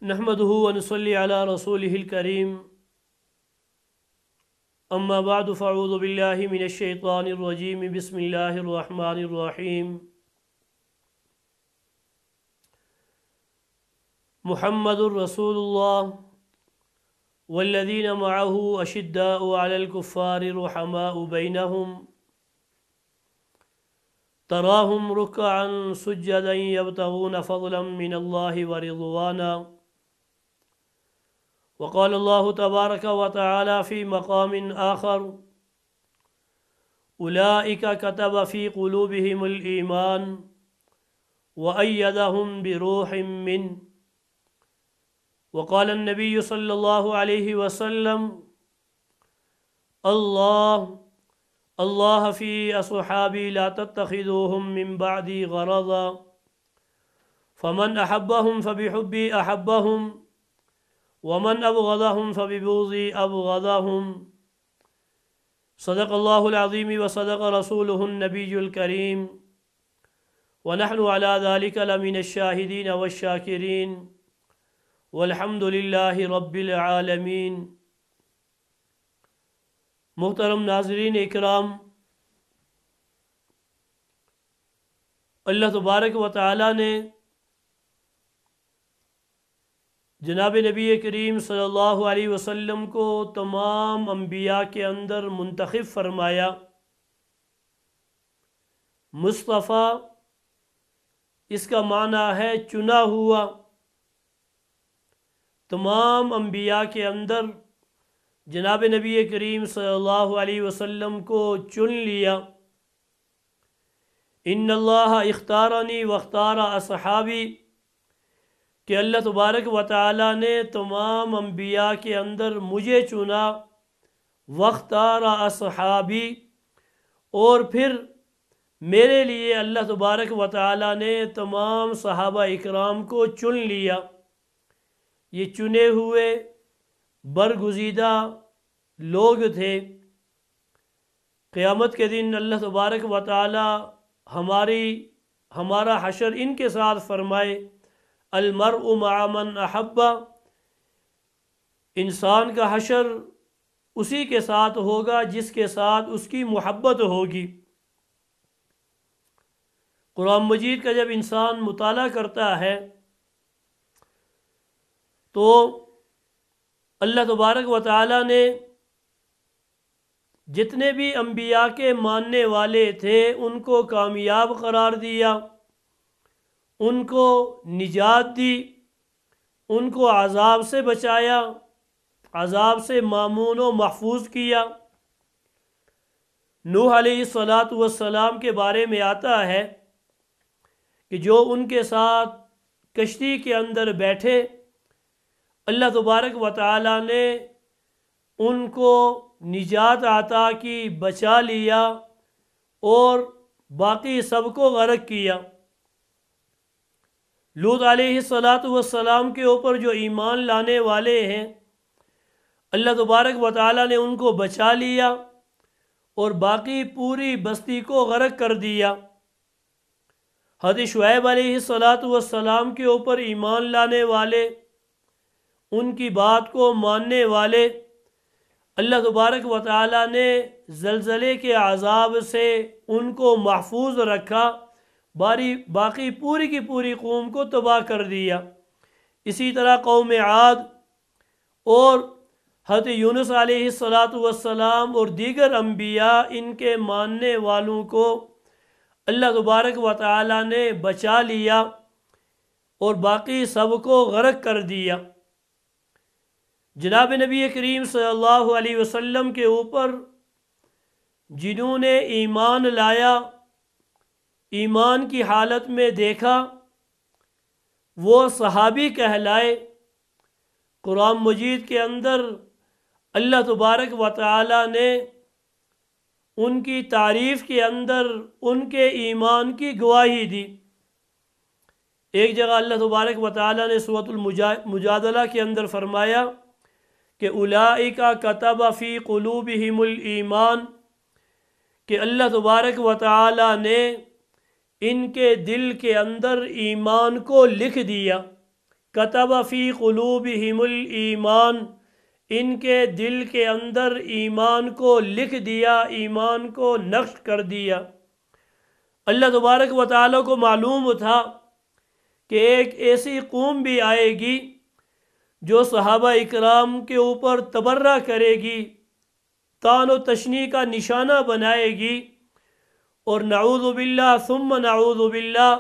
نحمده ونصلي على رسوله الكريم أما بعد فأعوذ بالله من الشيطان الرجيم بسم الله الرحمن الرحيم محمد رسول الله والذين معه أشداء على الكفار رحماء بينهم تراهم ركعا سجدا يبتغون فضلا من الله ورضوانا وقال الله تبارك وتعالى في مقام آخر أولئك كتب في قلوبهم الإيمان وأيدهم بروح منه وقال النبي صلى الله عليه وسلم الله في أصحابي لا تتخذوهم من بعدي غرضا فمن أحبهم فبحبي أحبهم ومن أبغضهم فببغضي أبغضهم صدق الله العظيم وصدق رسوله النبي الكريم ونحن على ذلك لمن الشاهدين والشاكرين والحمد لله رب العالمين۔ محترم ناظرین اکرام، اللہ تبارک و تعالی نے جناب نبی کریم صلی اللہ علیہ وسلم کو تمام انبیاء کے اندر منتخب فرمایا۔ مصطفیٰ اس کا معنی ہے چنا ہوا۔ تمام انبیاء کے اندر جناب نبی کریم صلی اللہ علیہ وسلم کو چن لیا۔ ان اللہ اختارنی واختار اصحابی، کہ اللہ تبارک و تعالی نے تمام انبیاء کے اندر مجھے چنا، واختار اصحابی، اور پھر میرے لیے اللہ تبارک و تعالی نے تمام صحابہ اکرام کو چن لیا۔ یہ چنے ہوئے برگزیدہ لوگ تھے۔ قیامت کے دن اللہ تبارک و تعالی ہمارا حشر ان کے ساتھ فرمائے، المرء مع من احب، انسان کا حشر اسی کے ساتھ ہوگا جس کے ساتھ اس کی محبت ہوگی۔ قرآن مجید کا جب انسان مطالعہ کرتا ہے تو اللہ تبارک و تعالی نے جتنے بھی انبیاء کے ماننے والے تھے ان کو کامیاب قرار دیا، ان کو نجات دی، ان کو عذاب سے بچایا، عذاب سے مامون و محفوظ کیا۔ نوح علیہ السلام کے بارے میں آتا ہے کہ جو ان کے ساتھ کشتی کے اندر بیٹھے، اللہ تبارک و تعالی نے ان کو نجات عطا کی، بچا لیا اور باقی سب کو غرق کیا۔ لوط علیہ السلام کے اوپر جو ایمان لانے والے ہیں، اللہ تبارک و تعالی نے ان کو بچا لیا اور باقی پوری بستی کو غرق کر دیا۔ حضرت شعیب علیہ السلام کے اوپر ایمان لانے والے، ان کی بات کو ماننے والے، اللہ تبارک و تعالی نے زلزلے کے عذاب سے ان کو محفوظ رکھا، باقی پوری کی پوری قوم کو تباہ کر دیا۔ اسی طرح قوم عاد اور حضرت یونس علیہ السلام اور دیگر انبیاء، ان کے ماننے والوں کو اللہ تبارک و تعالی نے بچا لیا اور باقی سب کو غرق کر دیا۔ جناب نبی کریم صلی اللہ علیہ وسلم کے اوپر جنہوں نے ایمان لایا، ایمان کی حالت میں دیکھا، وہ صحابی کہلائے۔ قرآن مجید کے اندر اللہ تبارک و تعالی نے ان کی تعریف کے اندر ان کے ایمان کی گواہی دی۔ ایک جگہ اللہ تبارک و تعالی نے سورۃ المجادلہ کے اندر فرمایا کہ اولئک کتب فی قلوبہم الایمان، کہ اللہ تبارک و تعالی نے ان کے دل کے اندر ایمان کو لکھ دیا۔ کتب فی قلوبہم الایمان، ان کے دل کے اندر ایمان کو لکھ دیا، ایمان کو نقش کر دیا۔ اللہ تبارک و تعالیٰ کو معلوم تھا کہ ایک ایسی قوم بھی آئے گی جو صحابہ اکرام کے اوپر تبرہ کرے گی، طعن و تشنیع کا نشانہ بنائے گی، اور نعوذ باللہ ثم نعوذ باللہ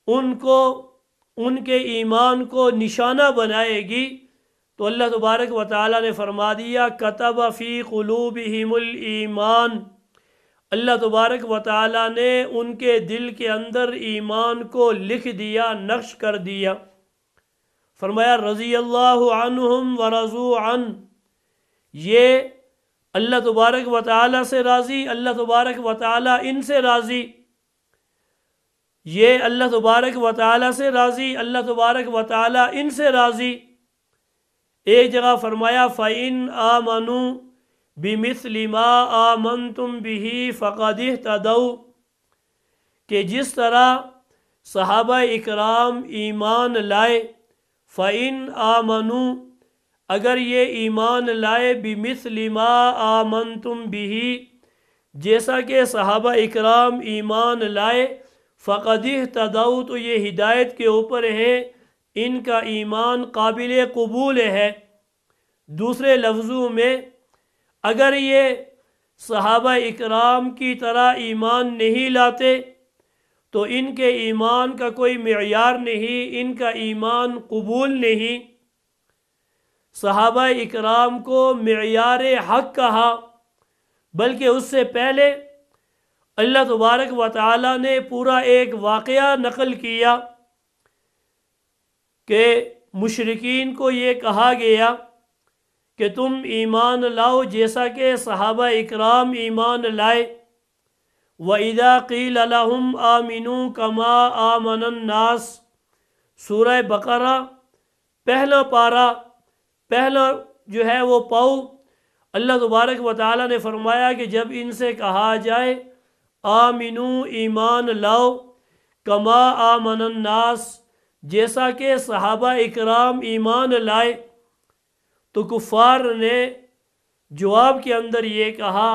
ان کو، ان کے ایمان کو نشانہ بنائے گی۔ تو اللہ تبارک و تعالیٰ نے فرما دیا کتب فی قلوبہم الایمان، اللہ تبارک و تعالیٰ نے ان کے دل کے اندر ایمان کو لکھ دیا، نقش کر دیا۔ فرمایا رضی اللہ عنہم ورضوا عنہ، یہ اللہ تبارک و تعالیٰ سے راضی، اللہ تبارک و تعالیٰ ان سے راضی، یہ اللہ تبارک و تعالیٰ سے راضی، اللہ تبارک و تعالیٰ ان سے راضی۔ ایک جگہ فرمایا فَإِنْ آمَنُوا بِمِثْلِ مَا آمَنْتُمْ بِهِ فَقَدِ اهْتَدَوْا، کہ جس طرح صحابہ اکرام ایمان لائے، فَإِنْ آمَنُوا، اگر یہ ایمان لائے، بِمِثْلِ مَا آمَنْتُمْ بِهِ، جیسا کہ صحابہ اکرام ایمان لائے، فَقَدِ اهْتَدَوْا، تو یہ ہدایت کے اوپر ہیں، ان کا ایمان قابل قبول ہے۔ دوسرے لفظوں میں اگر یہ صحابہ اکرام کی طرح ایمان نہیں لاتے تو ان کے ایمان کا کوئی معیار نہیں، ان کا ایمان قبول نہیں۔ صحابہ اکرام کو معیار حق کہا، بلکہ اس سے پہلے اللہ تبارک و تعالیٰ نے پورا ایک واقعہ نقل کیا کہ مشرکین کو یہ کہا گیا کہ تم ایمان لاؤ جیسا کہ صحابہ اکرام ایمان لائے۔ وَإِذَا قِيلَ لَهُمْ آمِنُوا كَمَا آمَنَ النَّاسِ، سورہ بقرہ پہلا پارہ، پہلا جو ہے وہ پاؤ، اللہ تبارک و تعالیٰ نے فرمایا کہ جب ان سے کہا جائے آمنو، ایمان لاؤ، کما آمن الناس، جیسا کہ صحابہ اکرام ایمان لائے، تو کفار نے جواب کے اندر یہ کہا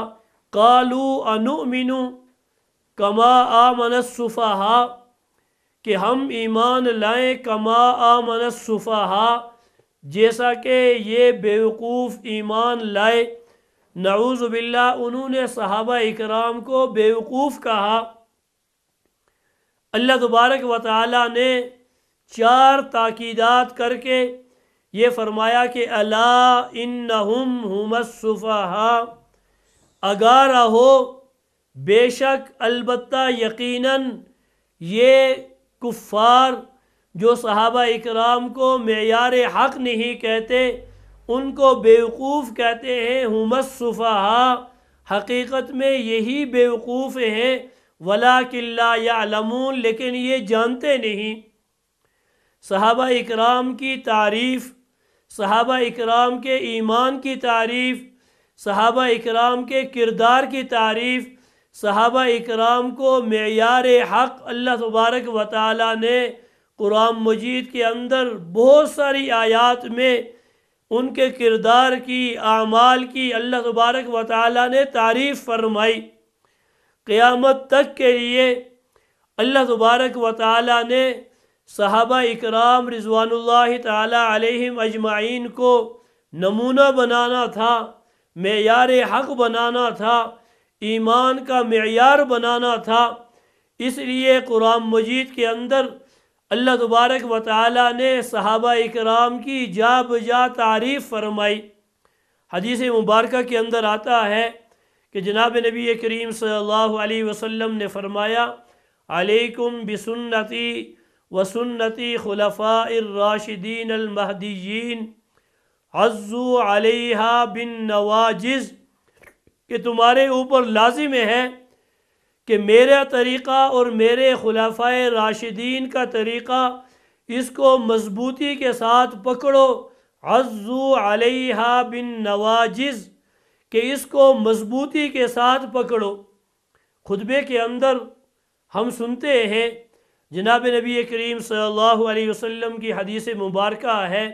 قالوا انؤمن کما آمن السفہاء، کہ ہم ایمان لائیں کما آمن السفہاء، جیسا کہ یہ بیوقوف ایمان لائے۔ نعوذ باللہ، انہوں نے صحابہ اکرام کو بیوقوف کہا۔ اللہ تبارک و تعالیٰ نے 4 تاکیدات کر کے یہ فرمایا کہ الا انہم ہم السفہاء، آگاہ رہو، بے شک البتہ یقیناً یہ کفار جو صحابہ اکرام کو معیار حق نہیں کہتے، ان کو بیوقوف کہتے ہیں، ہم السفہاء، حقیقت میں یہی بیوقوف ہیں، ولکن لا یعلمون، لیکن یہ جانتے نہیں۔ صحابہ اکرام کی تعریف، صحابہ اکرام کے ایمان کی تعریف، صحابہ اکرام کے کردار کی تعریف، صحابہ اکرام کو معیار حق اللہ تبارک و تعالیٰ نے قرآن مجید کے اندر بہت ساری آیات میں ان کے کردار کی، اعمال کی اللہ تبارک و تعالیٰ نے تعریف فرمائی۔ قیامت تک کے لیے اللہ تبارک و تعالیٰ نے صحابہ اکرام رضوان اللہ تعالیٰ علیہم اجمعین کو نمونہ بنانا تھا، معیار حق بنانا تھا، ایمان کا معیار بنانا تھا۔ اس لیے قرآن مجید کے اندر اللہ تبارک و تعالیٰ نے صحابہ اکرام کی جا بجا تعریف فرمائی۔ حدیث مبارکہ کے اندر آتا ہے کہ جناب نبی کریم صلی اللہ علیہ وسلم نے فرمایا علیکم بسنتی وسنتی خلفاء الراشدین المہدیین عضوا علیہا بالنواجذ، کہ تمہارے اوپر لازم ہے کہ میرا طریقہ اور میرے خلفائے راشدین کا طریقہ، اس کو مضبوطی کے ساتھ پکڑو، عضوا علیہا بالنواجذ، کہ اس کو مضبوطی کے ساتھ پکڑو۔ خطبے کے اندر ہم سنتے ہیں جناب نبی کریم صلی اللہ علیہ وسلم کی حدیث مبارکہ ہے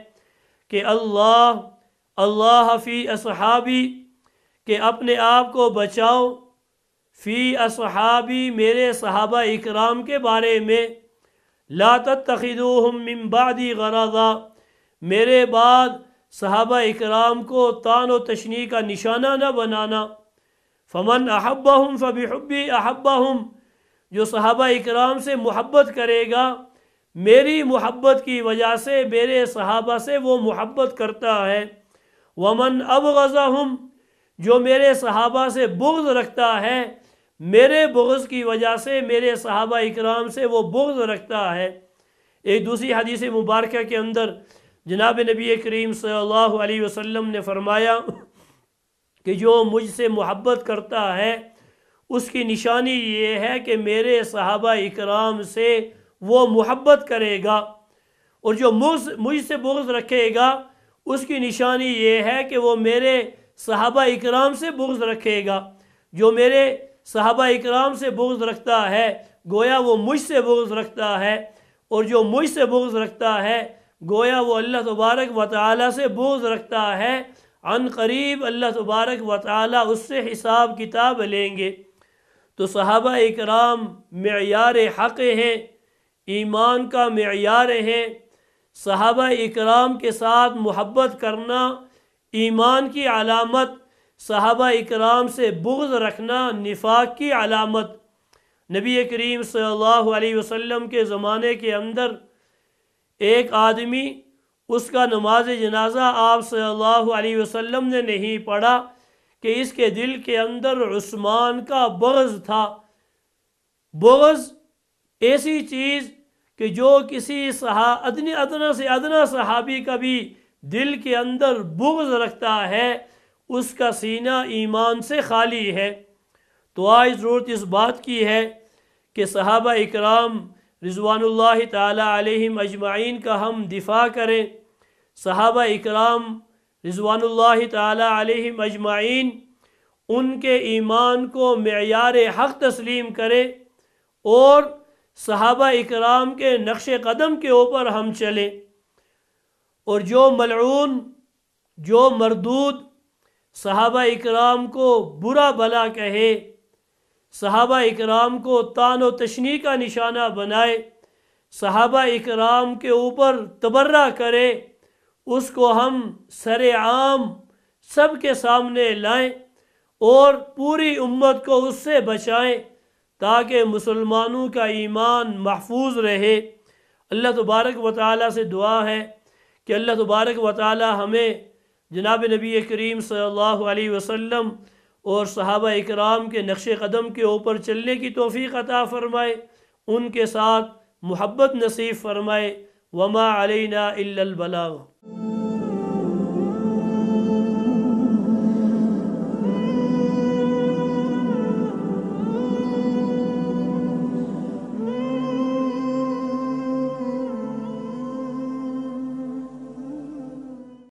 کہ اللہ فی اصحابی، کہ اپنے آپ کو بچاؤ، فی اصحابی میرے صحابہ اکرام کے بارے میں، لا تتخذوہم من بعدی غرضا، میرے بعد صحابہ اکرام کو طعن و تشنیع کا نشانہ نہ بنانا، فمن احبہم فبحبی احبہم، جو صحابہ اکرام سے محبت کرے گا میری محبت کی وجہ سے میرے صحابہ سے وہ محبت کرتا ہے، ومن ابغضہم، جو میرے صحابہ سے بغض رکھتا ہے میرے بغض کی وجہ سے میرے صحابہ اکرام سے وہ بغض رکھتا ہے۔ ایک دوسری حدیث مبارکہ کے اندر جناب نبی کریم صلی اللہ علیہ وسلم نے فرمایا کہ جو مجھ سے محبت کرتا ہے اس کی نشانی یہ ہے کہ میرے صحابہ اکرام سے وہ محبت کرے گا، اور جو مجھ سے بغض رکھے گا اس کی نشانی یہ ہے کہ وہ میرے صحابہ اکرام سے بغض رکھے گا۔ جو میرے صحابہ اکرام سے بغض رکھتا ہے گویا وہ مجھ سے بغض رکھتا ہے، اور جو مجھ سے بغض رکھتا ہے گویا وہ اللہ تبارک و تعالیٰ سے بغض رکھتا ہے۔ عن قریب اللہ تبارک و تعالیٰ اس سے حساب کتاب لیں گے۔ تو صحابہ اکرام معیار حق ہیں، ایمان کا معیار ہیں۔ صحابہ اکرام کے ساتھ محبت کرنا ایمان کی علامت، صحابہ اکرام سے بغض رکھنا نفاق کی علامت۔ نبی کریم صلی اللہ علیہ وسلم کے زمانے کے اندر ایک آدمی، اس کا نماز جنازہ آپ صلی اللہ علیہ وسلم نے نہیں پڑھا کہ اس کے دل کے اندر عثمان کا بغض تھا۔ بغض ایسی چیز کہ جو کسی ادنا سے ادنا صحابی کا بھی دل کے اندر بغض رکھتا ہے اس کا سینہ ایمان سے خالی ہے۔ تو آج ضرورت اس بات کی ہے کہ صحابہ اکرام رضوان اللہ تعالی علیہم اجمعین کا ہم دفاع کریں، صحابہ اکرام رضوان اللہ تعالی علیہم اجمعین ان کے ایمان کو معیار حق تسلیم کریں، اور صحابہ اکرام کے نقش قدم کے اوپر ہم چلیں، اور جو ملعون، جو مردود صحابہ اکرام کو برا بلا کہے، صحابہ اکرام کو طعن و تشنیع کا نشانہ بنائے، صحابہ اکرام کے اوپر تبرہ کرے، اس کو ہم سر عام سب کے سامنے لائیں اور پوری امت کو اس سے بچائیں تاکہ مسلمانوں کا ایمان محفوظ رہے۔ اللہ تبارک و تعالیٰ سے دعا ہے کہ اللہ تبارک و تعالیٰ ہمیں جناب نبی کریم صلی اللہ علیہ وسلم اور صحابہ اکرام کے نقش قدم کے اوپر چلنے کی توفیق عطا فرمائے، ان کے ساتھ محبت نصیب فرمائے۔ وما علینا الا البلاغ۔